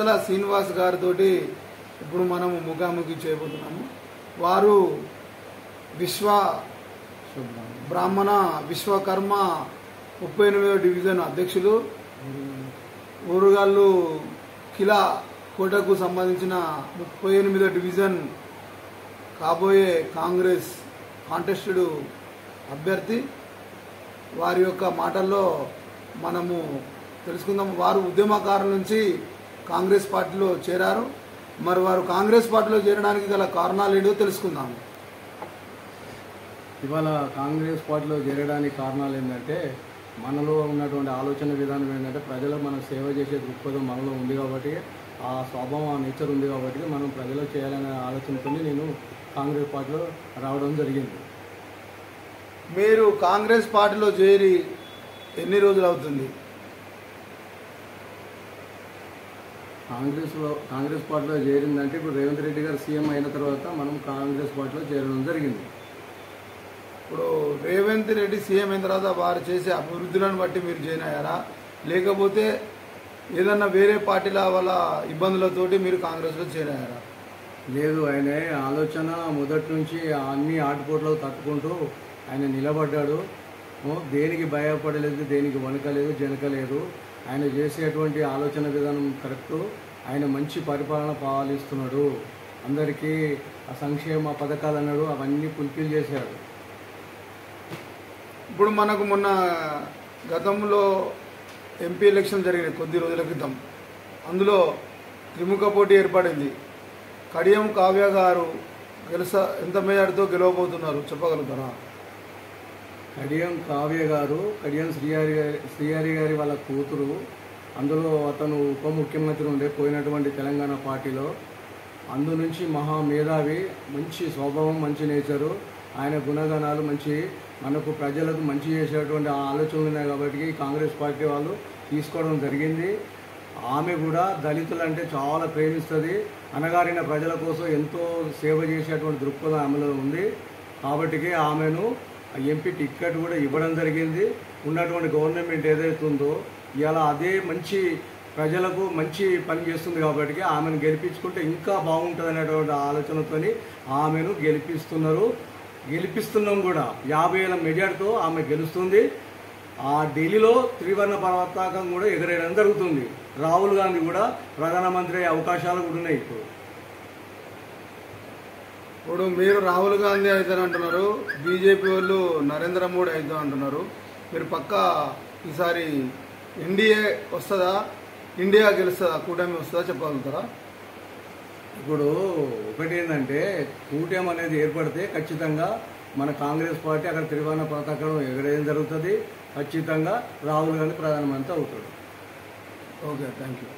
పుస్తల శ్రీనివాస్ గారితో ఇప్పుడు మనము ముఖాముఖి చేయబోతున్నాము. వారు బ్రాహ్మణ విశ్వకర్మ 38వ డివిజన్ అధ్యక్షులు. ఊరుగాళ్ళు కిలా కోటకు సంబంధించిన 38వ డివిజన్ కాబోయే కాంగ్రెస్ కాంటెస్టెడ్ అభ్యర్థి. వారి యొక్క మాటల్లో మనము తెలుసుకుందాం. వారు ఉద్యమకారుల నుంచి కాంగ్రెస్ పార్టీలో చేరారు. మరి వారు కాంగ్రెస్ పార్టీలో చేరడానికి గల కారణాలు ఏంటో తెలుసుకుందాము. ఇవాళ కాంగ్రెస్ పార్టీలో చేరడానికి కారణాలు ఏంటంటే, మనలో ఉన్నటువంటి ఆలోచన విధానం ఏంటంటే, ప్రజలకు మనం సేవ చేసే దృక్పథం మనలో ఉంది కాబట్టి, ఆ స్వభావం ఆ నేచర్ ఉంది కాబట్టి మనం ప్రజలకు చేయాలనే ఆలోచనతో నేను కాంగ్రెస్ పార్టీలో రావడం జరిగింది. మీరు కాంగ్రెస్ పార్టీలో చేరి ఎన్ని రోజులు అవుతుంది? కాంగ్రెస్ పార్టీలో చేరిందంటే ఇప్పుడు రేవంత్ రెడ్డి గారు సీఎం అయిన తర్వాత మనం కాంగ్రెస్ పార్టీలో చేరడం జరిగింది. ఇప్పుడు రేవంత్ రెడ్డి సీఎం అయిన తర్వాత వారు చేసే అభివృద్ధులను బట్టి మీరు జాయిన్ అయ్యారా, లేకపోతే ఏదన్నా వేరే పార్టీల వాళ్ళ ఇబ్బందులతోటి మీరు కాంగ్రెస్లో చేరారా? లేదు, ఆయన ఆలోచన మొదటి నుంచి అన్ని ఆటుపోట్లు తట్టుకుంటూ ఆయన నిలబడ్డాడు. దేనికి భయపడలేదు, దేనికి వణకలేదు, జనకలేదు. ఆయన చేసేటువంటి ఆలోచన విధానం కరెక్టు. ఆయన మంచి పరిపాలన పాలిస్తున్నాడు. అందరికీ ఆ సంక్షేమ పథకాలు అన్నాడు, అవన్నీ ఫుల్ఫిల్ చేశాడు. ఇప్పుడు మనకు మొన్న గతంలో ఎంపీ ఎలక్షన్ జరిగినాయి కొద్ది రోజుల క్రితం. అందులో త్రిముఖ పోటీ ఏర్పడింది. కడియం కావ్య గారు ఎంత మేజార్టీతో గెలవబోతున్నారు చెప్పగలుగుతారా? కడియం కావ్య గారు కడియం శ్రీహరి గారి వాళ్ళ కూతురు. అందులో అతను ఉప ముఖ్యమంత్రి ఉండే పోయినటువంటి తెలంగాణ పార్టీలో. అందు నుంచి మహా మేధావి, మంచి స్వభావం, మంచి నేచరు. ఆయన గుణగణాలు మంచి, మనకు ప్రజలకు మంచి చేసేటువంటి ఆలోచనలు ఉన్నాయి కాబట్టి కాంగ్రెస్ పార్టీ వాళ్ళు తీసుకోవడం జరిగింది. ఆమె కూడా దళితులు అంటే చాలా ప్రేమిస్తుంది. అనగారిన ప్రజల కోసం ఎంతో సేవ చేసేటువంటి దృక్పథం ఆమెలో ఉంది. కాబట్టి ఆమెను ఎంపీ టికెట్ కూడా ఇవ్వడం జరిగింది. ఉన్నటువంటి గవర్నమెంట్ ఏదైతే ఉందో ఇలా అదే మంచి ప్రజలకు మంచి పని చేస్తుంది కాబట్టి ఆమెను గెలిపించుకుంటే ఇంకా బాగుంటుంది అనేటువంటి ఆలోచనతో ఆమెను గెలిపిస్తున్నాం కూడా. 50,000 మెజార్టీతో ఆమె గెలుస్తుంది. ఆ ఢిల్లీలో త్రివర్ణ పతాకం కూడా ఎగరేయడం జరుగుతుంది. రాహుల్ గాంధీ కూడా ప్రధానమంత్రి అయ్యే అవకాశాలు కూడా ఉన్నాయి. ఇప్పుడు మీరు రాహుల్ గాంధీ అవుతారంటున్నారు, బీజేపీ వాళ్ళు నరేంద్ర మోడీ అవుతాం అంటున్నారు. మీరు పక్కా ఈసారి ఎన్డీఏ వస్తుందా, ఇండియా గెలుస్తుందా, కూటమి వస్తుందా చెప్పగలుగుతారా? ఇప్పుడు ఒకటి ఏంటంటే, కూటమి అనేది ఏర్పడితే ఖచ్చితంగా మన కాంగ్రెస్ పార్టీ అక్కడ త్రివర్ణ పతాకం ఎగరేయడం జరుగుతుంది. ఖచ్చితంగా రాహుల్ గాంధీ ప్రధానమంత్రి అవుతాడు. Okay, thank you.